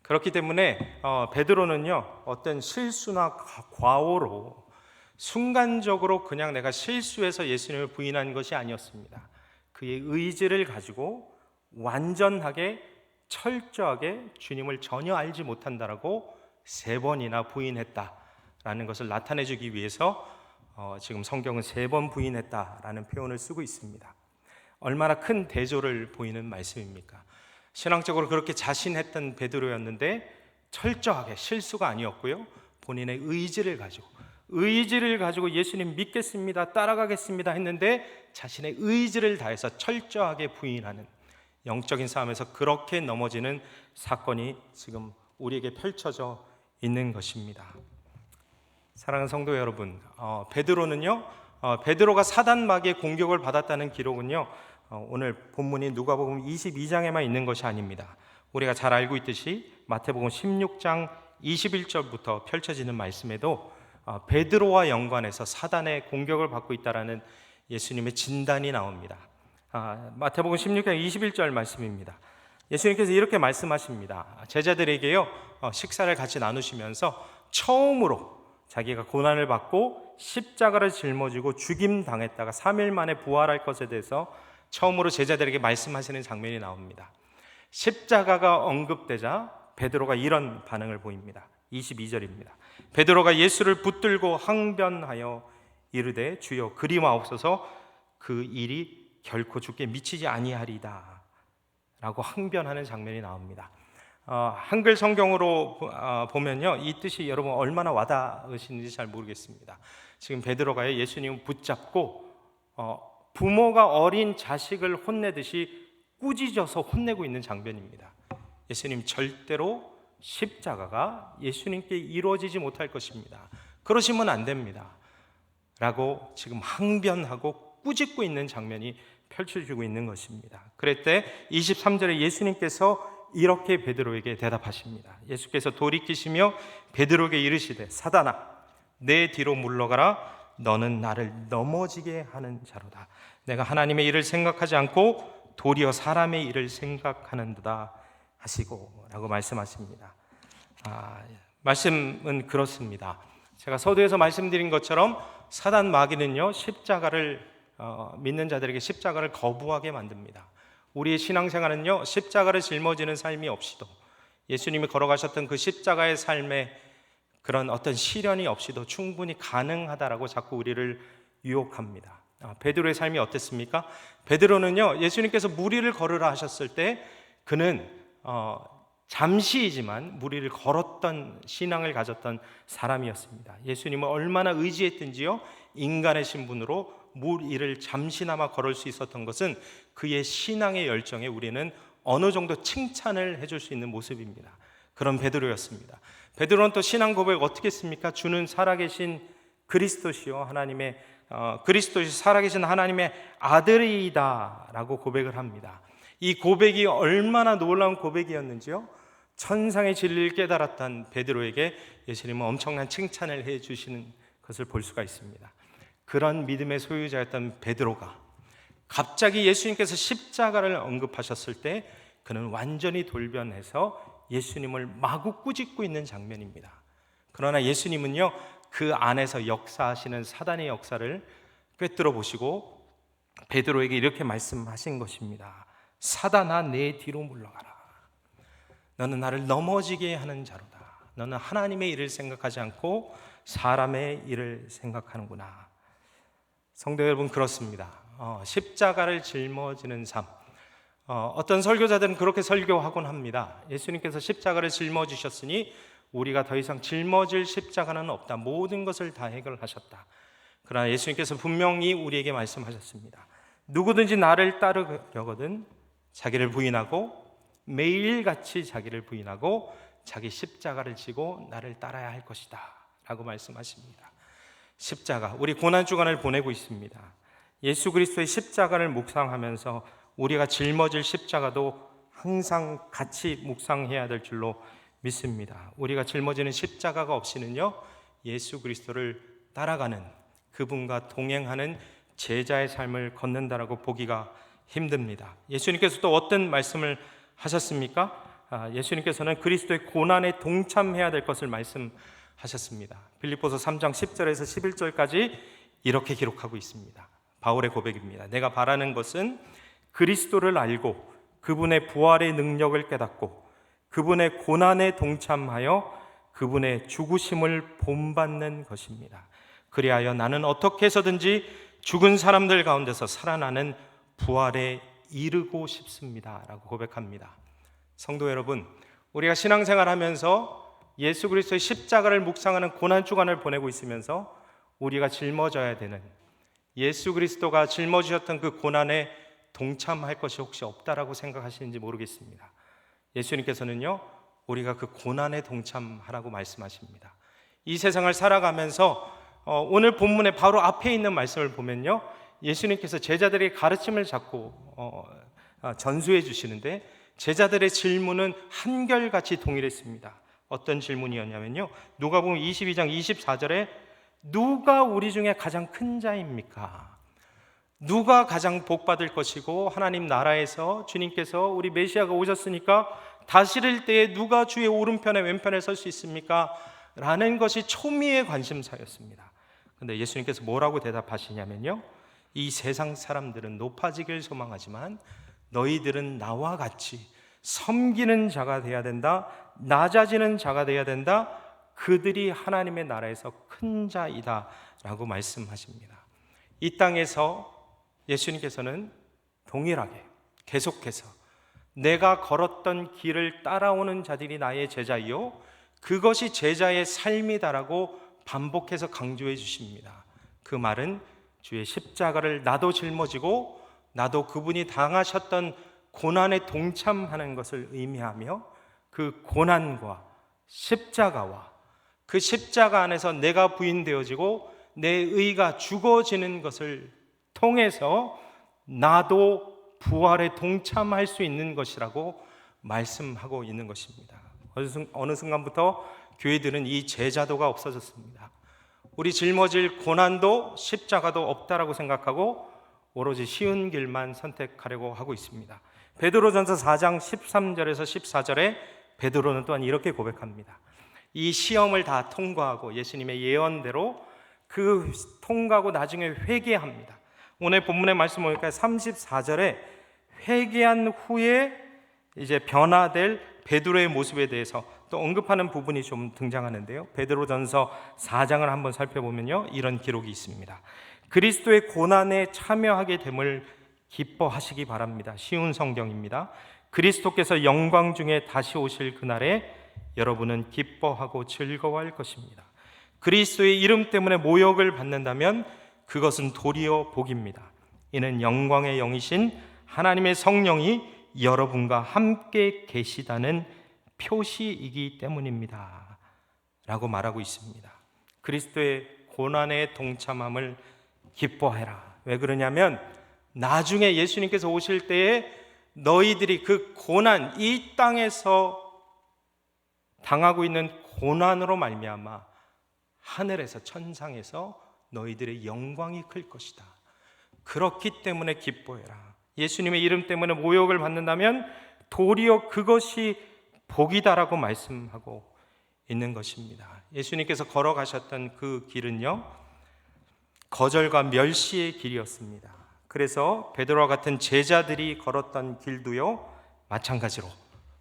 그렇기 때문에 베드로는요 어떤 실수나 과오로 순간적으로 그냥 내가 실수해서 예수님을 부인한 것이 아니었습니다. 그의 의지를 가지고 완전하게 철저하게 주님을 전혀 알지 못한다라고 3번이나 부인했다라는 것을 나타내주기 위해서 지금 성경은 3번 부인했다라는 표현을 쓰고 있습니다. 얼마나 큰 대조를 보이는 말씀입니까? 신앙적으로 그렇게 자신했던 베드로였는데 철저하게 실수가 아니었고요 본인의 의지를 가지고 예수님 믿겠습니다, 따라가겠습니다 했는데 자신의 의지를 다해서 철저하게 부인하는 영적인 싸움에서 그렇게 넘어지는 사건이 지금 우리에게 펼쳐져 있는 것입니다. 사랑하는 성도 여러분, 베드로가 사단 마귀의 공격을 받았다는 기록은요 오늘 본문인 누가복음 22장에만 있는 것이 아닙니다. 우리가 잘 알고 있듯이 마태복음 16장 21절부터 펼쳐지는 말씀에도 베드로와 연관해서 사단의 공격을 받고 있다라는 예수님의 진단이 나옵니다. 마태복음 16장 21절 말씀입니다. 예수님께서 이렇게 말씀하십니다. 제자들에게요 식사를 같이 나누시면서 처음으로 자기가 고난을 받고 십자가를 짊어지고 죽임당했다가 3일 만에 부활할 것에 대해서 처음으로 제자들에게 말씀하시는 장면이 나옵니다. 십자가가 언급되자 베드로가 이런 반응을 보입니다. 22절입니다. 베드로가 예수를 붙들고 항변하여 이르되 주여 그리마옵소서 그 일이 결코 주께 미치지 아니하리다 라고 항변하는 장면이 나옵니다. 한글 성경으로 보면요 이 뜻이 여러분 얼마나 와닿으시는지 잘 모르겠습니다. 지금 베드로가 예수님을 붙잡고 부모가 어린 자식을 혼내듯이 꾸짖어서 혼내고 있는 장면입니다. 예수님 절대로 십자가가 예수님께 이루어지지 못할 것입니다. 그러시면 안 됩니다 라고 지금 항변하고 꾸짖고 있는 장면이 펼쳐지고 있는 것입니다. 그럴 때 23절에 예수님께서 이렇게 베드로에게 대답하십니다. 예수께서 돌이키시며 베드로에게 이르시되 사단아 내 뒤로 물러가라 너는 나를 넘어지게 하는 자로다. 내가 하나님의 일을 생각하지 않고 도리어 사람의 일을 생각하는도다 하시고 라고 말씀하십니다. 말씀은 그렇습니다. 제가 서두에서 말씀드린 것처럼 사단 마귀는요 십자가를 믿는 자들에게 십자가를 거부하게 만듭니다. 우리의 신앙생활은요 십자가를 짊어지는 삶이 없이도 예수님이 걸어가셨던 그 십자가의 삶에 그런 어떤 시련이 없이도 충분히 가능하다라고 자꾸 우리를 유혹합니다. 베드로의 삶이 어땠습니까? 베드로는요, 예수님께서 무리를 걸으라 하셨을 때 그는 잠시이지만 무리를 걸었던 신앙을 가졌던 사람이었습니다. 예수님을 얼마나 의지했든지요, 인간의 신분으로 무리를 잠시나마 걸을 수 있었던 것은 그의 신앙의 열정에 우리는 어느 정도 칭찬을 해줄 수 있는 모습입니다. 그런 베드로였습니다. 베드로는 또 신앙 고백 어떻게 했습니까? 주는 살아계신 그리스도시요 하나님의 그리스도시 살아계신 하나님의 아들이다라고 고백을 합니다. 이 고백이 얼마나 놀라운 고백이었는지요, 천상의 진리를 깨달았던 베드로에게 예수님은 엄청난 칭찬을 해주시는 것을 볼 수가 있습니다. 그런 믿음의 소유자였던 베드로가 갑자기 예수님께서 십자가를 언급하셨을 때 그는 완전히 돌변해서 예수님을 마구 꾸짖고 있는 장면입니다. 그러나 예수님은요, 그 안에서 역사하시는 사단의 역사를 꿰뚫어 보시고 베드로에게 이렇게 말씀하신 것입니다. 사단아, 내 뒤로 물러가라. 너는 나를 넘어지게 하는 자로다. 너는 하나님의 일을 생각하지 않고 사람의 일을 생각하는구나. 성도 여러분, 그렇습니다. 십자가를 짊어지는 삶, 어떤 설교자들은 그렇게 설교하곤 합니다. 예수님께서 십자가를 짊어지셨으니 우리가 더 이상 짊어질 십자가는 없다. 모든 것을 다 해결하셨다. 그러나 예수님께서 분명히 우리에게 말씀하셨습니다. 누구든지 나를 따르려거든 자기를 부인하고 매일같이 자기를 부인하고 자기 십자가를 지고 나를 따라야 할 것이다 라고 말씀하십니다. 십자가, 우리 고난주간을 보내고 있습니다. 예수 그리스도의 십자가를 묵상하면서 우리가 짊어질 십자가도 항상 같이 묵상해야 될 줄로 믿습니다. 우리가 짊어지는 십자가가 없이는요, 예수 그리스도를 따라가는, 그분과 동행하는 제자의 삶을 걷는다라고 보기가 힘듭니다. 예수님께서 또 어떤 말씀을 하셨습니까? 예수님께서는 그리스도의 고난에 동참해야 될 것을 말씀하셨습니다. 빌립보서 3장 10절에서 11절까지 이렇게 기록하고 있습니다. 바울의 고백입니다. 내가 바라는 것은 그리스도를 알고 그분의 부활의 능력을 깨닫고 그분의 고난에 동참하여 그분의 죽으심을 본받는 것입니다. 그리하여 나는 어떻게 해서든지 죽은 사람들 가운데서 살아나는 부활에 이르고 싶습니다 라고 고백합니다. 성도 여러분, 우리가 신앙생활하면서 예수 그리스도의 십자가를 묵상하는 고난주간을 보내고 있으면서 우리가 짊어져야 되는, 예수 그리스도가 짊어지셨던 그 고난에 동참할 것이 혹시 없다라고 생각하시는지 모르겠습니다. 예수님께서는요, 우리가 그 고난에 동참하라고 말씀하십니다. 이 세상을 살아가면서 오늘 본문의 바로 앞에 있는 말씀을 보면요, 예수님께서 제자들의 가르침을 잡고 전수해 주시는데 제자들의 질문은 한결같이 동일했습니다. 어떤 질문이었냐면요, 누가복음 22장 24절에 누가 우리 중에 가장 큰 자입니까? 누가 가장 복받을 것이고 하나님 나라에서 주님께서 우리 메시아가 오셨으니까 다스릴 때에 누가 주의 오른편에 왼편에 설 수 있습니까? 라는 것이 초미의 관심사였습니다. 그런데 예수님께서 뭐라고 대답하시냐면요, 이 세상 사람들은 높아지길 소망하지만 너희들은 나와 같이 섬기는 자가 되어야 된다, 낮아지는 자가 되어야 된다, 그들이 하나님의 나라에서 큰 자이다 라고 말씀하십니다. 이 땅에서 예수님께서는 동일하게 계속해서 내가 걸었던 길을 따라오는 자들이 나의 제자이요 그것이 제자의 삶이다라고 반복해서 강조해 주십니다. 그 말은 주의 십자가를 나도 짊어지고 나도 그분이 당하셨던 고난에 동참하는 것을 의미하며 그 고난과 십자가와 그 십자가 안에서 내가 부인되어지고 내 의가 죽어지는 것을 통해서 나도 부활에 동참할 수 있는 것이라고 말씀하고 있는 것입니다. 어느 순간부터 교회들은 이 제자도가 없어졌습니다. 우리 짊어질 고난도 십자가도 없다라고 생각하고 오로지 쉬운 길만 선택하려고 하고 있습니다. 베드로전서 4장 13절에서 14절에 베드로는 또한 이렇게 고백합니다. 이 시험을 다 통과하고 예수님의 예언대로 그 통과하고 나중에 회개합니다. 오늘 본문의 말씀 보니까 34절에 회개한 후에 이제 변화될 베드로의 모습에 대해서 또 언급하는 부분이 좀 등장하는데요. 베드로전서 4장을 한번 살펴보면요, 이런 기록이 있습니다. 그리스도의 고난에 참여하게 됨을 기뻐하시기 바랍니다. 쉬운 성경입니다. 그리스도께서 영광 중에 다시 오실 그날에 여러분은 기뻐하고 즐거워할 것입니다. 그리스도의 이름 때문에 모욕을 받는다면 그것은 도리어 복입니다. 이는 영광의 영이신 하나님의 성령이 여러분과 함께 계시다는 표시이기 때문입니다 라고 말하고 있습니다. 그리스도의 고난에 동참함을 기뻐해라. 왜 그러냐면 나중에 예수님께서 오실 때에 너희들이 그 고난, 이 땅에서 당하고 있는 고난으로 말미암아 하늘에서, 천상에서 너희들의 영광이 클 것이다. 그렇기 때문에 기뻐해라. 예수님의 이름 때문에 모욕을 받는다면 도리어 그것이 복이다라고 말씀하고 있는 것입니다. 예수님께서 걸어가셨던 그 길은요, 거절과 멸시의 길이었습니다. 그래서 베드로와 같은 제자들이 걸었던 길도요, 마찬가지로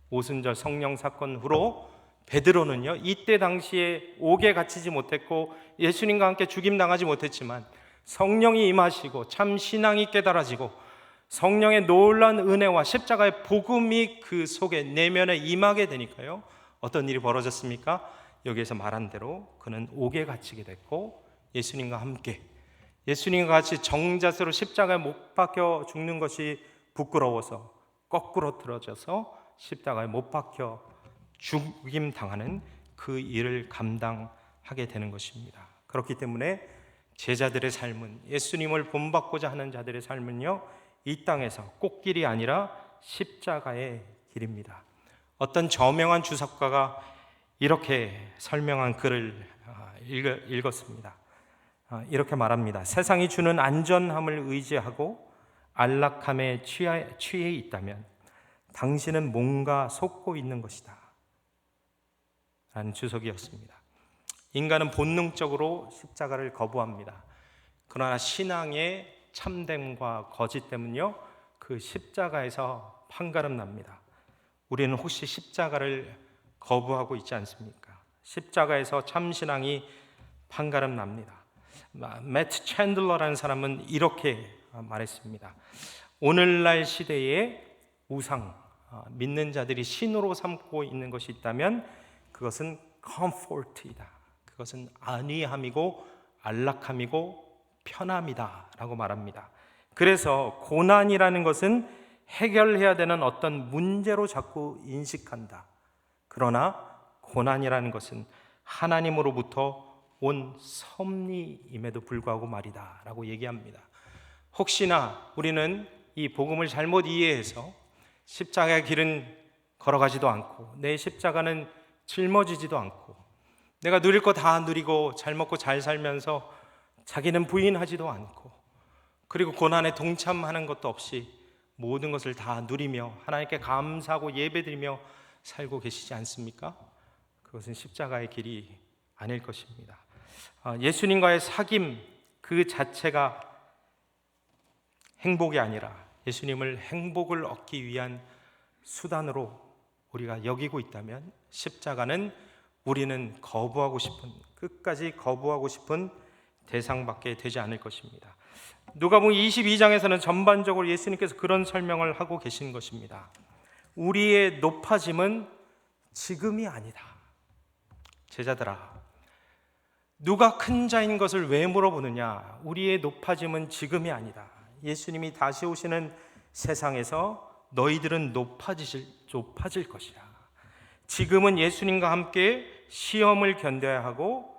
오순절 성령 사건 후로 베드로는요, 이때 당시에 옥에 갇히지 못했고 예수님과 함께 죽임당하지 못했지만 성령이 임하시고 참 신앙이 깨달아지고 성령의 놀라운 은혜와 십자가의 복음이 그 속에 내면에 임하게 되니까요, 어떤 일이 벌어졌습니까? 여기에서 말한 대로 그는 옥에 갇히게 됐고 예수님과 함께, 예수님과 같이 정자세로 십자가에 못 박혀 죽는 것이 부끄러워서 거꾸로 틀어져서 십자가에 못 박혀 죽임 당하는 그 일을 감당하게 되는 것입니다. 그렇기 때문에 제자들의 삶은, 예수님을 본받고자 하는 자들의 삶은요, 이 땅에서 꽃길이 아니라 십자가의 길입니다. 어떤 저명한 주석가가 이렇게 설명한 글을 읽었습니다. 이렇게 말합니다. 세상이 주는 안전함을 의지하고 안락함에 취해 있다면 당신은 뭔가 속고 있는 것이다 라는 주석이었습니다. 인간은 본능적으로 십자가를 거부합니다. 그러나 신앙의 참됨과 거짓 때문요, 그 십자가에서 판가름 납니다. 우리는 혹시 십자가를 거부하고 있지 않습니까? 십자가에서 참신앙이 판가름 납니다. 매트 챈들러라는 사람은 이렇게 말했습니다. 오늘날 시대에 우상, 믿는 자들이 신으로 삼고 있는 것이 있다면 그것은 컴포트이다. 그것은 안위함이고 안락함이고 편함이다 라고 말합니다. 그래서 고난이라는 것은 해결해야 되는 어떤 문제로 자꾸 인식한다. 그러나 고난이라는 것은 하나님으로부터 온 섭리임에도 불구하고 말이다 라고 얘기합니다. 혹시나 우리는 이 복음을 잘못 이해해서 십자가의 길은 걸어가지도 않고 내 십자가는 짊어지지도 않고 내가 누릴 거 다 누리고 잘 먹고 잘 살면서 자기는 부인하지도 않고 그리고 고난에 동참하는 것도 없이 모든 것을 다 누리며 하나님께 감사하고 예배드리며 살고 계시지 않습니까? 그것은 십자가의 길이 아닐 것입니다. 예수님과의 사귐 그 자체가 행복이 아니라 예수님을 행복을 얻기 위한 수단으로 우리가 여기고 있다면 십자가는 우리는 거부하고 싶은, 끝까지 거부하고 싶은 대상밖에 되지 않을 것입니다. 누가복음 22장에서는 전반적으로 예수님께서 그런 설명을 하고 계신 것입니다. 우리의 높아짐은 지금이 아니다. 제자들아, 누가 큰 자인 것을 왜 물어보느냐? 우리의 높아짐은 지금이 아니다. 예수님이 다시 오시는 세상에서 너희들은 높아질 것이야. 지금은 예수님과 함께 시험을 견뎌야 하고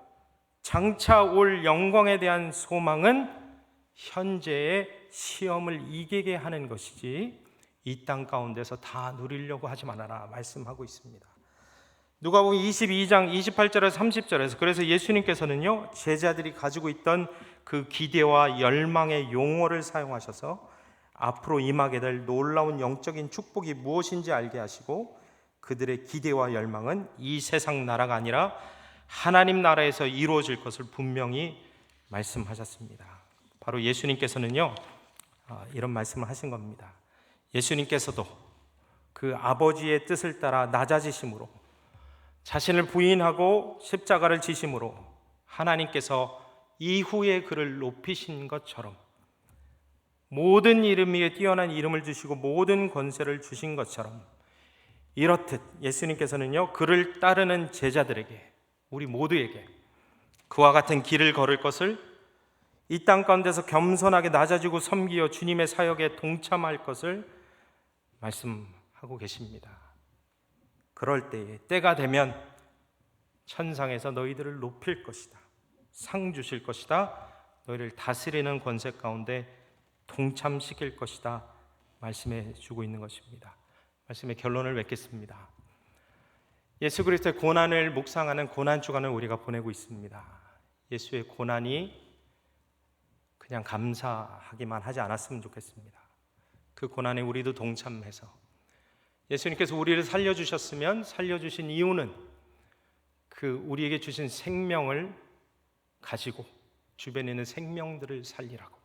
장차 올 영광에 대한 소망은 현재의 시험을 이기게 하는 것이지 이 땅 가운데서 다 누리려고 하지 말아라 말씀하고 있습니다. 누가복음 22장 28절에서 30절에서 그래서 예수님께서는요, 제자들이 가지고 있던 그 기대와 열망의 용어를 사용하셔서 앞으로 임하게 될 놀라운 영적인 축복이 무엇인지 알게 하시고 그들의 기대와 열망은 이 세상 나라가 아니라 하나님 나라에서 이루어질 것을 분명히 말씀하셨습니다. 바로 예수님께서는요, 이런 말씀을 하신 겁니다. 예수님께서도 그 아버지의 뜻을 따라 낮아지심으로 자신을 부인하고 십자가를 지심으로 하나님께서 이후에 그를 높이신 것처럼, 모든 이름 위에 뛰어난 이름을 주시고 모든 권세를 주신 것처럼, 이렇듯 예수님께서는요, 그를 따르는 제자들에게, 우리 모두에게 그와 같은 길을 걸을 것을, 이 땅 가운데서 겸손하게 낮아지고 섬기어 주님의 사역에 동참할 것을 말씀하고 계십니다. 그럴 때에, 때가 되면 천상에서 너희들을 높일 것이다, 상 주실 것이다, 너희를 다스리는 권세 가운데 동참시킬 것이다 말씀해 주고 있는 것입니다. 말씀의 결론을 맺겠습니다. 예수 그리스도의 고난을 묵상하는 고난 주간을 우리가 보내고 있습니다. 예수의 고난이 그냥 감사하기만 하지 않았으면 좋겠습니다. 그 고난에 우리도 동참해서, 예수님께서 우리를 살려주셨으면 살려주신 이유는 그 우리에게 주신 생명을 가지고 주변에 있는 생명들을 살리라고,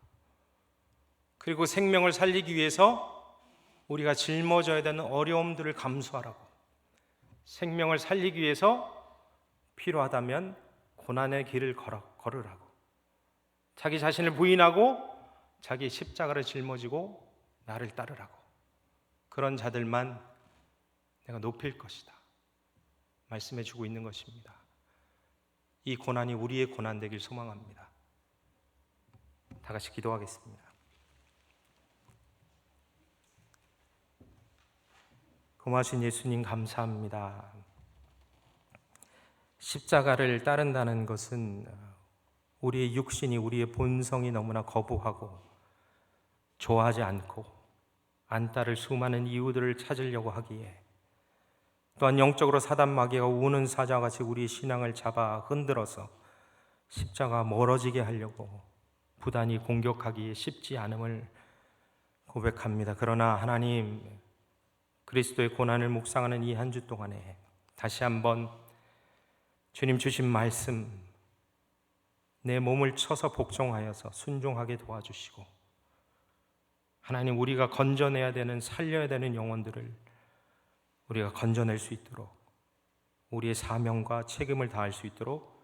그리고 생명을 살리기 위해서 우리가 짊어져야 되는 어려움들을 감수하라고, 생명을 살리기 위해서 필요하다면 고난의 길을 걸으라고, 자기 자신을 부인하고 자기 십자가를 짊어지고 나를 따르라고, 그런 자들만 내가 높일 것이다 말씀해 주고 있는 것입니다. 이 고난이 우리의 고난 되길 소망합니다. 다 같이 기도하겠습니다. 고마우신 예수님 감사합니다. 십자가를 따른다는 것은 우리의 육신이, 우리의 본성이 너무나 거부하고 좋아하지 않고 안 따를 수많은 이유들을 찾으려고 하기에, 또한 영적으로 사단 마귀가 우는 사자와 같이 우리의 신앙을 잡아 흔들어서 십자가 멀어지게 하려고 부단히 공격하기에 쉽지 않음을 고백합니다. 그러나 하나님, 그리스도의 고난을 묵상하는 이 한 주 동안에 다시 한번 주님 주신 말씀, 내 몸을 쳐서 복종하여서 순종하게 도와주시고, 하나님, 우리가 건져내야 되는, 살려야 되는 영혼들을 우리가 건져낼 수 있도록, 우리의 사명과 책임을 다할 수 있도록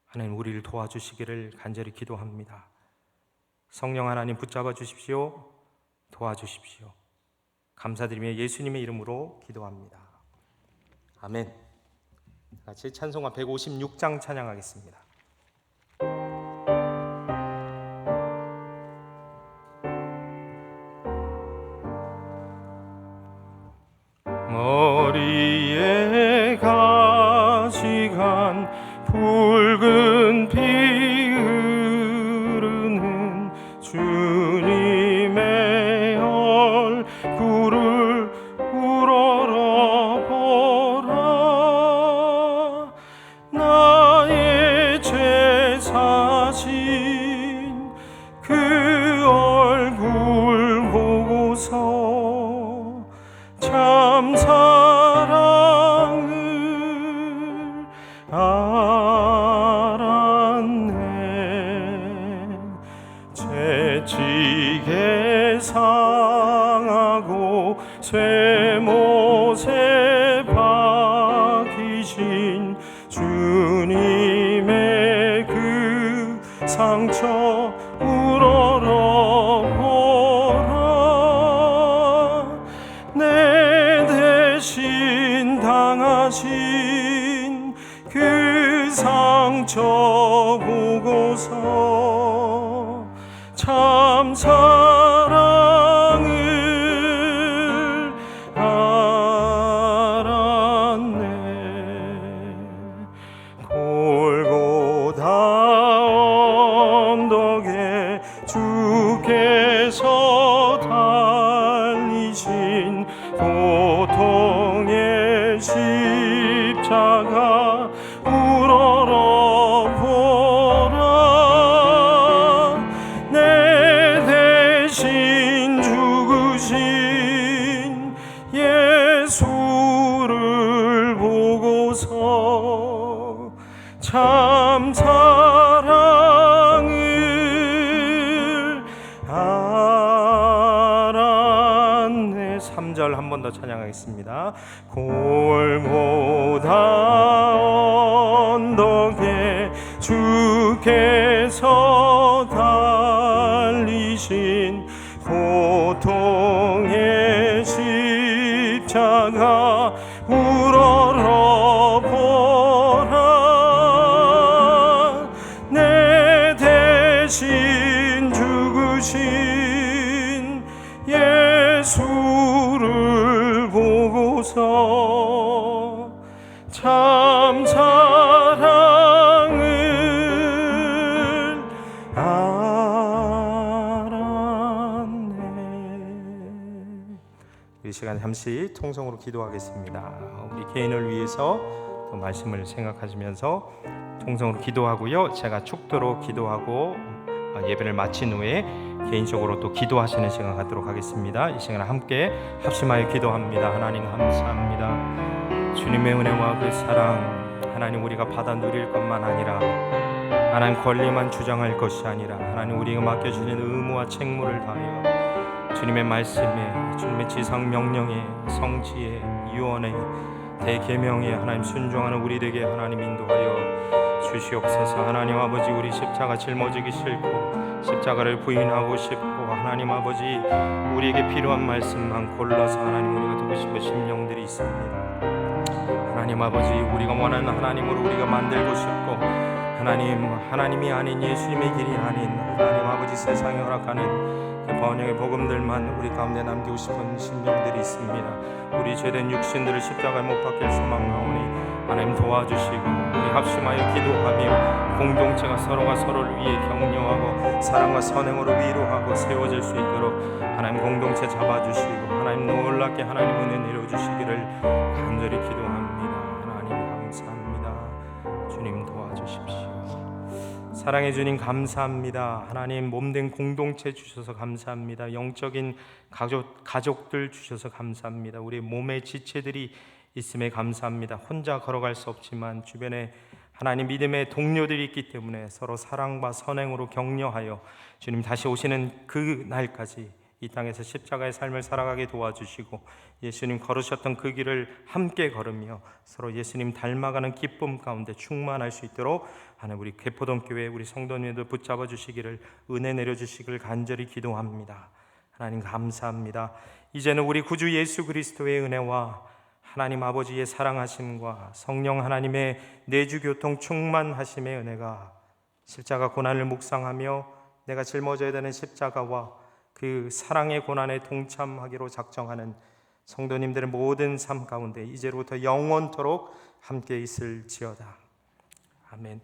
하나님 우리를 도와주시기를 간절히 기도합니다. 성령 하나님 붙잡아 주십시오. 도와주십시오. 감사드리며 예수님의 이름으로 기도합니다. 아멘. 같이 찬송가 156장 찬양하겠습니다. 머리에 가시간 붉은 피 흐르는 주님의 얼굴을 우러러보라. 나의 죄 사신 그 얼굴 보고서 참 사랑을 알았네. 채찍에 상하고 쇠못에 박히신 주님의 그 상처 우러러보라. 내 대신 당하신 그 상처 보고서 참 사랑을 알았네. 골고다 언덕에 주께서 달리신 고통의 십자가 우러러보라. 내 대신 죽으신 예수를 보고서 참 사랑을 알았네. 3절 한 번 더 찬양하겠습니다. 골고다 언덕에 주께서 우러러보라. 내 대신 죽으신 예수를 보고서 참 사랑을 알았네. 이 시간 잠시 통성으로 기도하겠습니다. 우리 개인을 위해서 또 말씀을 생각하시면서 통성으로 기도하고요. 제가 축도로 기도하고 예배를 마친 후에 개인적으로 또 기도하시는 시간 갖도록 하겠습니다. 이 시간 함께 합심하여 기도합니다. 하나님 감사합니다. 주님의 은혜와 그 사랑, 하나님 우리가 받아 누릴 것만 아니라 하나님 권리만 주장할 것이 아니라 하나님 우리가 맡겨주는 의무와 책무를 다하여 주님의 말씀에, 주님의 지상 명령에, 성지에, 유언에, 대계명에 하나님 순종하는 우리 되게 하나님 인도하여 주시옵소서. 하나님 아버지, 우리 십자가 짊어지기 싫고 십자가를 부인하고 싶고 하나님 아버지, 우리에게 필요한 말씀만 골라서 하나님 우리가 듣고 싶은 심령들이 있습니다. 하나님 아버지, 우리가 원하는 하나님으로 우리가 만들고 싶고 하나님이 아닌 예수님의 길이 아닌 하나님 아버지 세상에 허락하는 그 번영의 복음들만 우리 가운데 남기고 싶은 심령들이 있습니다. 우리 죄된 육신들을 십자가에 못 박힐 소망하오니 하나님 도와주시고 우리 합심하여 기도하며 공동체가 서로가 서로를 위해 격려하고 사랑과 선행으로 위로하고 세워질 수 있도록 하나님 공동체 잡아주시고 하나님 놀랍게 하나님 은혜 내려주시기를 간절히 기도합니다. 하나님 감사합니다. 주님 도와주십시오. 사랑해 주님 감사합니다. 하나님 몸된 공동체 주셔서 감사합니다. 영적인 가족들 주셔서 감사합니다. 우리 몸의 지체들이 있음에 감사합니다. 혼자 걸어갈 수 없지만 주변에 하나님 믿음의 동료들이 있기 때문에 서로 사랑과 선행으로 격려하여 주님 다시 오시는 그 날까지 이 땅에서 십자가의 삶을 살아가게 도와주시고 예수님 걸으셨던 그 길을 함께 걸으며 서로 예수님 닮아가는 기쁨 가운데 충만할 수 있도록 하나님 우리 개포동교회 우리 성도님들 붙잡아 주시기를 은혜 내려주시기를 간절히 기도합니다. 하나님 감사합니다. 이제는 우리 구주 예수 그리스도의 은혜와 하나님 아버지의 사랑하심과 성령 하나님의 내주교통 충만하심의 은혜가 십자가 고난을 묵상하며 내가 짊어져야 되는 십자가와 그 사랑의 고난에 동참하기로 작정하는 성도님들의 모든 삶 가운데 이제로부터 영원토록 함께 있을지어다. 아멘.